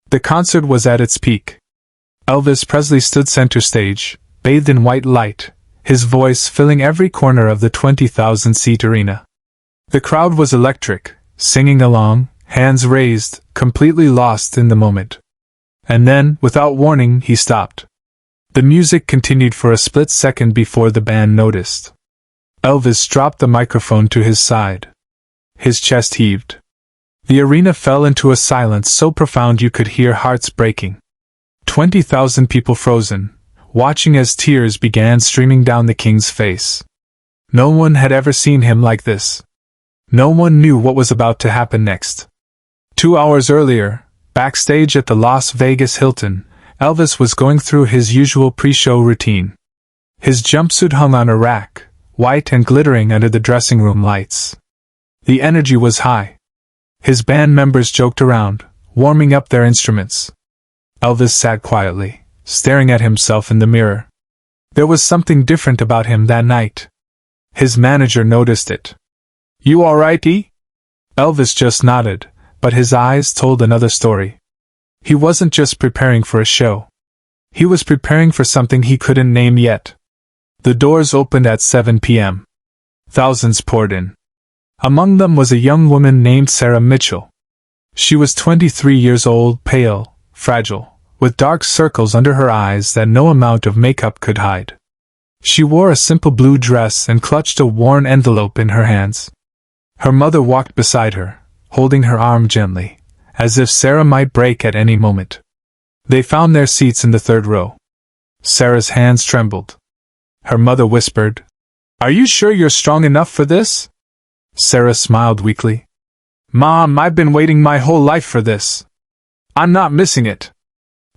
The concert was at its peak. Elvis Presley stood center stage, bathed in white light, his voice filling every corner of the 20,000-seat arena. The crowd was electric, singing along, hands raised, completely lost in the moment. And then, without warning, he stopped. The music continued for a split second before the band noticed. Elvis dropped the microphone to his side. His chest heaved. The arena fell into a silence so profound you could hear hearts breaking. 20,000 people frozen, watching as tears began streaming down the king's face. No one had ever seen him like this. No one knew what was about to happen next. 2 hours earlier, backstage at the Las Vegas Hilton, Elvis was going through his usual pre-show routine. His jumpsuit hung on a rack, white and glittering under the dressing room lights. The energy was high. His band members joked around, warming up their instruments. Elvis sat quietly, staring at himself in the mirror. There was something different about him that night. His manager noticed it. "You all right, E?" Elvis just nodded, but his eyes told another story. He wasn't just preparing for a show. He was preparing for something he couldn't name yet. The doors opened at 7 p.m. Thousands poured in. Among them was a young woman named Sarah Mitchell. She was 23 years old, pale, fragile, with dark circles under her eyes that no amount of makeup could hide. She wore a simple blue dress and clutched a worn envelope in her hands. Her mother walked beside her, holding her arm gently, as if Sarah might break at any moment. They found their seats in the third row. Sarah's hands trembled. Her mother whispered, "Are you sure you're strong enough for this?" Sarah smiled weakly. "Mom, I've been waiting my whole life for this. I'm not missing it."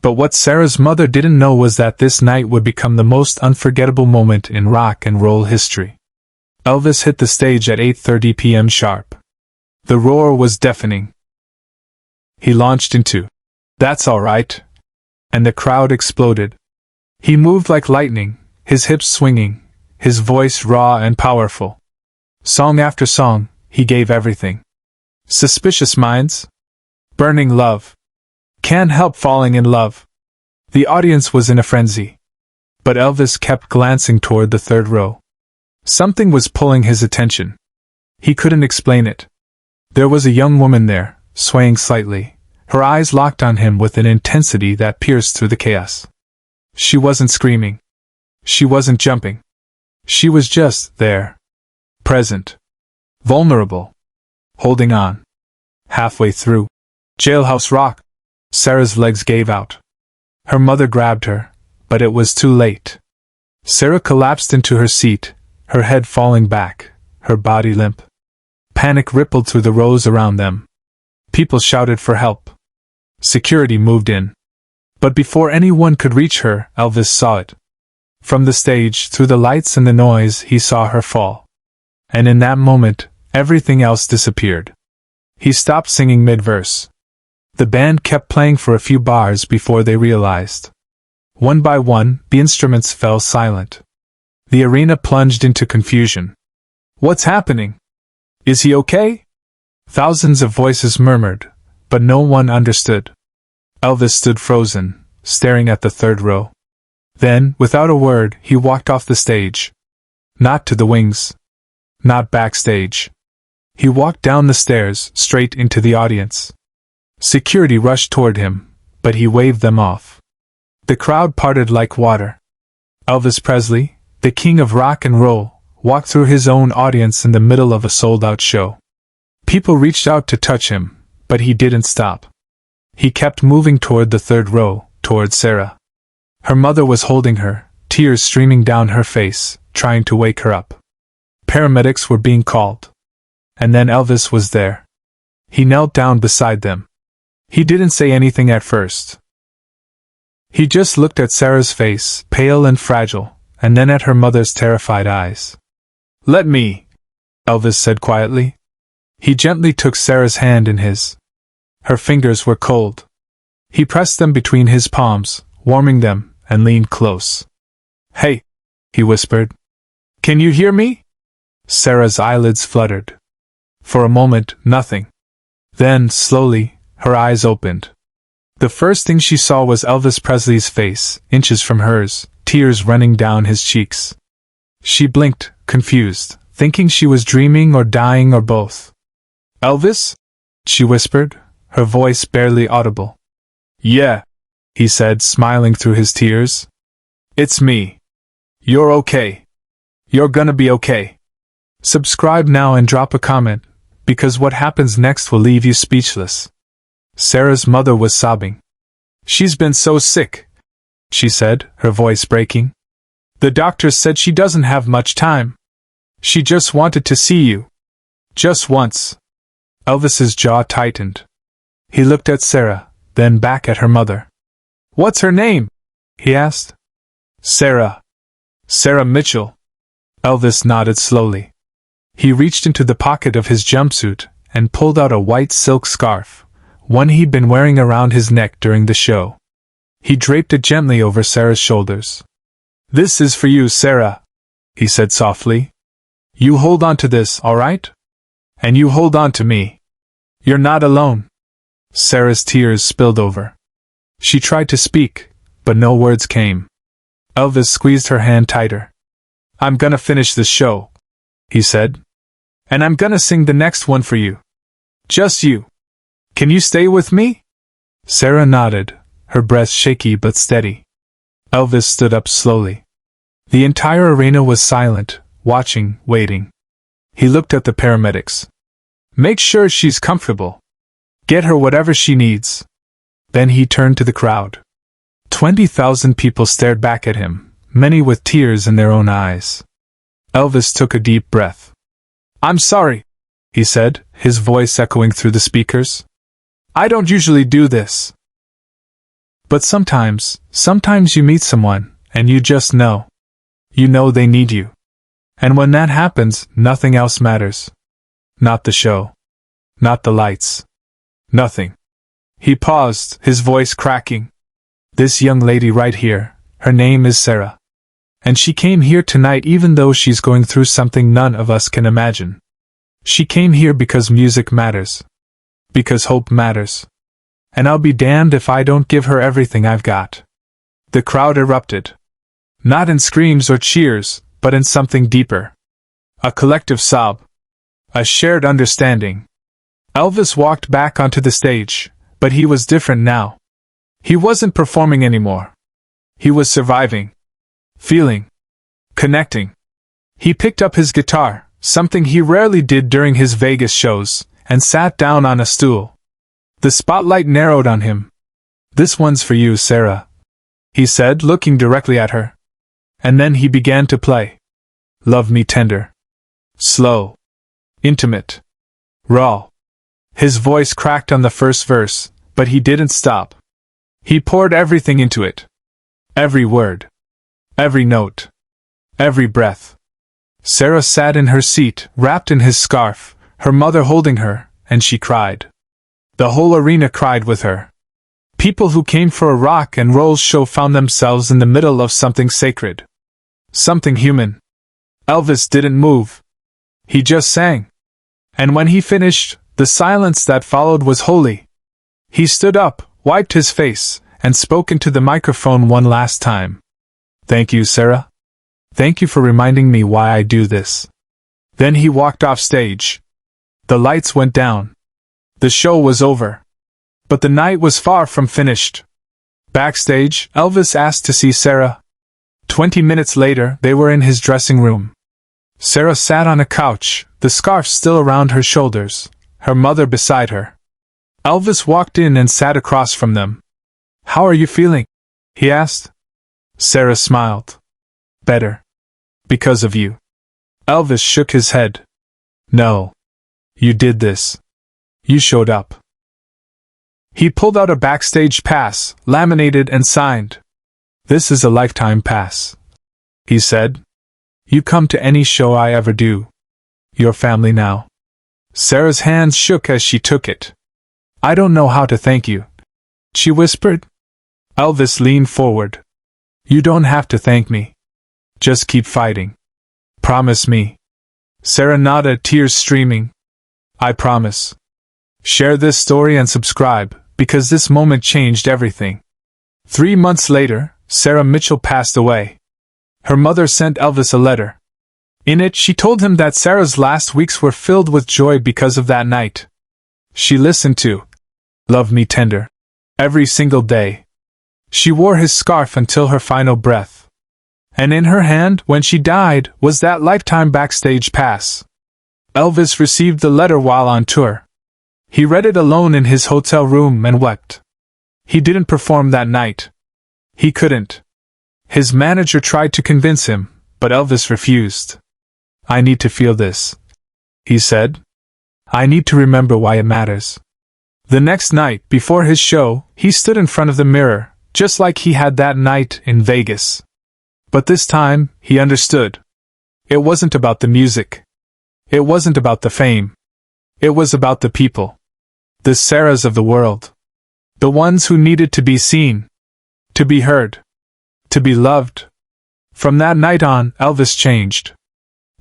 But what Sarah's mother didn't know was that this night would become the most unforgettable moment in rock and roll history. Elvis hit the stage at 8:30 p.m. sharp. The roar was deafening. He launched into "That's all right," and the crowd exploded. He moved like lightning, his hips swinging, his voice raw and powerful. Song after song, he gave everything. Suspicious Minds, Burning Love, Can't Help Falling in Love. The audience was in a frenzy. But Elvis kept glancing toward the third row. Something was pulling his attention. He couldn't explain it. There was a young woman there, swaying slightly, her eyes locked on him with an intensity that pierced through the chaos. She wasn't screaming. She wasn't jumping. She was just there. Present. Vulnerable. Holding on. Halfway through Jailhouse Rock, Sarah's legs gave out. Her mother grabbed her, but it was too late. Sarah collapsed into her seat, her head falling back, her body limp. Panic rippled through the rows around them. People shouted for help. Security moved in. But before anyone could reach her, Elvis saw it. From the stage, through the lights and the noise, he saw her fall. And in that moment, everything else disappeared. He stopped singing mid-verse. The band kept playing for a few bars before they realized. One by one, the instruments fell silent. The arena plunged into confusion. "What's happening? Is he okay?" Thousands of voices murmured, but no one understood. Elvis stood frozen, staring at the third row. Then, without a word, he walked off the stage. Not to the wings. Not backstage. He walked down the stairs, straight into the audience. Security rushed toward him, but he waved them off. The crowd parted like water. Elvis Presley, the king of rock and roll, walked through his own audience in the middle of a sold-out show. People reached out to touch him, but he didn't stop. He kept moving toward the third row, toward Sarah. Her mother was holding her, tears streaming down her face, trying to wake her up. Paramedics were being called. And then Elvis was there. He knelt down beside them. He didn't say anything at first. He just looked at Sarah's face, pale and fragile, and then at her mother's terrified eyes. "Let me," Elvis said quietly. He gently took Sarah's hand in his. Her fingers were cold. He pressed them between his palms, warming them, and leaned close. "Hey," he whispered. "Can you hear me?" Sarah's eyelids fluttered. For a moment, nothing. Then, slowly, her eyes opened. The first thing she saw was Elvis Presley's face, inches from hers, tears running down his cheeks. She blinked, confused, thinking she was dreaming or dying or both. "Elvis?" she whispered, her voice barely audible. "Yeah," he said, smiling through his tears. "It's me. You're okay. You're gonna be okay. Subscribe now and drop a comment, because what happens next will leave you speechless." Sarah's mother was sobbing. "She's been so sick," she said, her voice breaking. "The doctor said she doesn't have much time. She just wanted to see you. Just once." Elvis's jaw tightened. He looked at Sarah, then back at her mother. "What's her name?" he asked. "Sarah. Sarah Mitchell." Elvis nodded slowly. He reached into the pocket of his jumpsuit and pulled out a white silk scarf, one he'd been wearing around his neck during the show. He draped it gently over Sarah's shoulders. "This is for you, Sarah," he said softly. "You hold on to this, all right? And you hold on to me. You're not alone." Sarah's tears spilled over. She tried to speak, but no words came. Elvis squeezed her hand tighter. "I'm gonna finish this show," he said. "And I'm gonna sing the next one for you. Just you. Can you stay with me?" Sarah nodded, her breath shaky but steady. Elvis stood up slowly. The entire arena was silent, watching, waiting. He looked at the paramedics. "Make sure she's comfortable. Get her whatever she needs." Then he turned to the crowd. 20,000 people stared back at him, many with tears in their own eyes. Elvis took a deep breath. "I'm sorry," he said, his voice echoing through the speakers. "I don't usually do this. But sometimes you meet someone, and you just know. You know they need you. And when that happens, nothing else matters. Not the show. Not the lights. Nothing." He paused, his voice cracking. "This young lady right here, her name is Sarah. And she came here tonight even though she's going through something none of us can imagine. She came here because music matters. Because hope matters. And I'll be damned if I don't give her everything I've got." The crowd erupted. Not in screams or cheers, but in something deeper. A collective sob. A shared understanding. Elvis walked back onto the stage, but he was different now. He wasn't performing anymore. He was surviving. Feeling. Connecting. He picked up his guitar, something he rarely did during his Vegas shows, and sat down on a stool. The spotlight narrowed on him. "This one's for you, Sarah," he said, looking directly at her. And then he began to play. "Love Me Tender." Slow. Intimate. Raw. His voice cracked on the first verse, but he didn't stop. He poured everything into it. Every word. Every note. Every breath. Sarah sat in her seat, wrapped in his scarf, her mother holding her, and she cried. The whole arena cried with her. People who came for a rock and roll show found themselves in the middle of something sacred. Something human. Elvis didn't move. He just sang. And when he finished, the silence that followed was holy. He stood up, wiped his face, and spoke into the microphone one last time. "Thank you, Sarah. Thank you for reminding me why I do this." Then he walked off stage. The lights went down. The show was over. But the night was far from finished. Backstage, Elvis asked to see Sarah. 20 minutes later, they were in his dressing room. Sarah sat on a couch, the scarf still around her shoulders, her mother beside her. Elvis walked in and sat across from them. "How are you feeling?" he asked. Sarah smiled. "Better. Because of you." Elvis shook his head. "No. You did this. You showed up." He pulled out a backstage pass, laminated and signed. "This is a lifetime pass," he said. "You come to any show I ever do. Your family now." Sarah's hands shook as she took it. "I don't know how to thank you," she whispered. Elvis leaned forward. "You don't have to thank me. Just keep fighting. Promise me." Sarah nodded, tears streaming. "I promise." Share this story and subscribe, because this moment changed everything. 3 months later, Sarah Mitchell passed away. Her mother sent Elvis a letter. In it, she told him that Sarah's last weeks were filled with joy because of that night. She listened to "Love Me Tender" every single day. She wore his scarf until her final breath. And in her hand, when she died, was that lifetime backstage pass. Elvis received the letter while on tour. He read it alone in his hotel room and wept. He didn't perform that night. He couldn't. His manager tried to convince him, but Elvis refused. "I need to feel this," he said. "I need to remember why it matters." The next night, before his show, he stood in front of the mirror, just like he had that night in Vegas. But this time, he understood. It wasn't about the music. It wasn't about the fame. It was about the people. The Sarahs of the world. The ones who needed to be seen. To be heard. To be loved. From that night on, Elvis changed.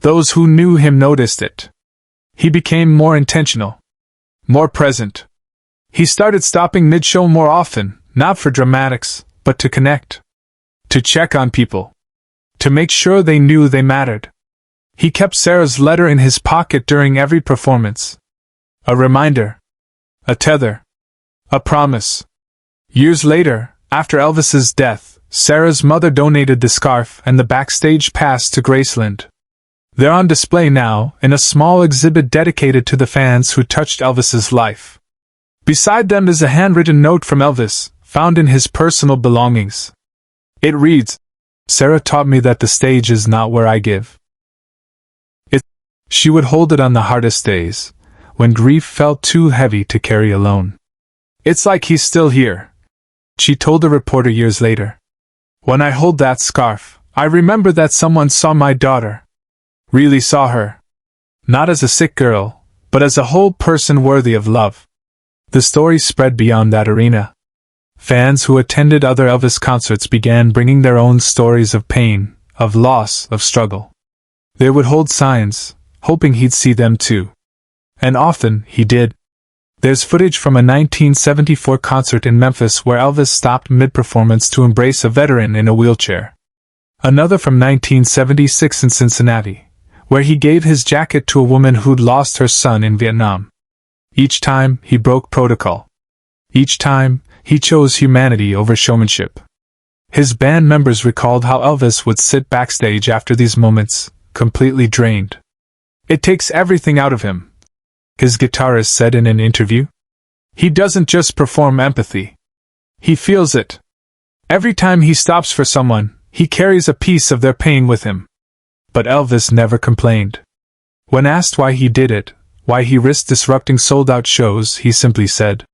Those who knew him noticed it. He became more intentional. More present. He started stopping mid-show more often, not for dramatics, but to connect. To check on people. To make sure they knew they mattered. He kept Sarah's letter in his pocket during every performance. A reminder. A tether. A promise. Years later, after Elvis's death, Sarah's mother donated the scarf and the backstage pass to Graceland. They're on display now, in a small exhibit dedicated to the fans who touched Elvis's life. Beside them is a handwritten note from Elvis, found in his personal belongings. It reads, "Sarah taught me that the stage is not where I give." She would hold it on the hardest days, when grief felt too heavy to carry alone. "It's like he's still here," she told a reporter years later. "When I hold that scarf, I remember that someone saw my daughter. Really saw her. Not as a sick girl, but as a whole person worthy of love." The story spread beyond that arena. Fans who attended other Elvis concerts began bringing their own stories of pain, of loss, of struggle. They would hold signs, hoping he'd see them too. And often, he did. There's footage from a 1974 concert in Memphis where Elvis stopped mid-performance to embrace a veteran in a wheelchair. Another from 1976 in Cincinnati, where he gave his jacket to a woman who'd lost her son in Vietnam. Each time, he broke protocol. Each time, he chose humanity over showmanship. His band members recalled how Elvis would sit backstage after these moments, completely drained. "It takes everything out of him," his guitarist said in an interview. "He doesn't just perform empathy. He feels it. Every time he stops for someone, he carries a piece of their pain with him." But Elvis never complained. When asked why he did it, why he risked disrupting sold-out shows, he simply said,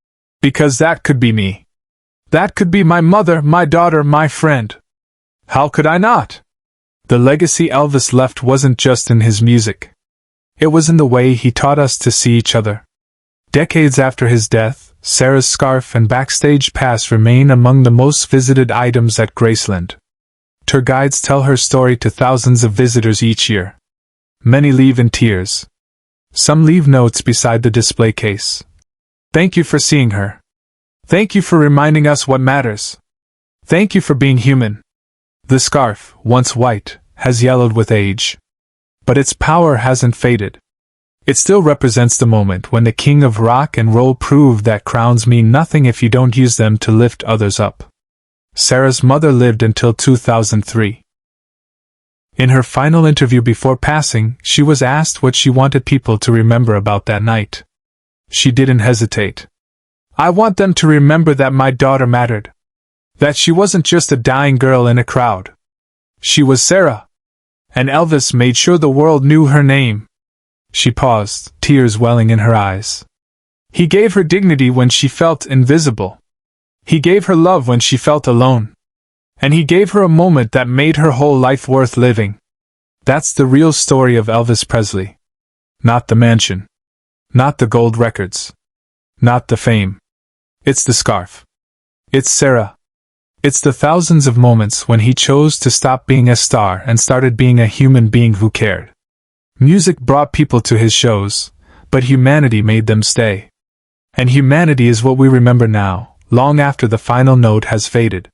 "Because that could be me. That could be my mother, my daughter, my friend. How could I not?" The legacy Elvis left wasn't just in his music. It was in the way he taught us to see each other. Decades after his death, Sarah's scarf and backstage pass remain among the most visited items at Graceland. Tour guides tell her story to thousands of visitors each year. Many leave in tears. Some leave notes beside the display case. "Thank you for seeing her. Thank you for reminding us what matters. Thank you for being human." The scarf, once white, has yellowed with age. But its power hasn't faded. It still represents the moment when the king of rock and roll proved that crowns mean nothing if you don't use them to lift others up. Sarah's mother lived until 2003. In her final interview before passing, she was asked what she wanted people to remember about that night. She didn't hesitate. "I want them to remember that my daughter mattered. That she wasn't just a dying girl in a crowd. She was Sarah. And Elvis made sure the world knew her name." She paused, tears welling in her eyes. "He gave her dignity when she felt invisible. He gave her love when she felt alone. And he gave her a moment that made her whole life worth living." That's the real story of Elvis Presley. Not the mansion. Not the gold records. Not the fame. It's the scarf. It's Sarah. It's the thousands of moments when he chose to stop being a star and started being a human being who cared. Music brought people to his shows, but humanity made them stay. And humanity is what we remember now, long after the final note has faded.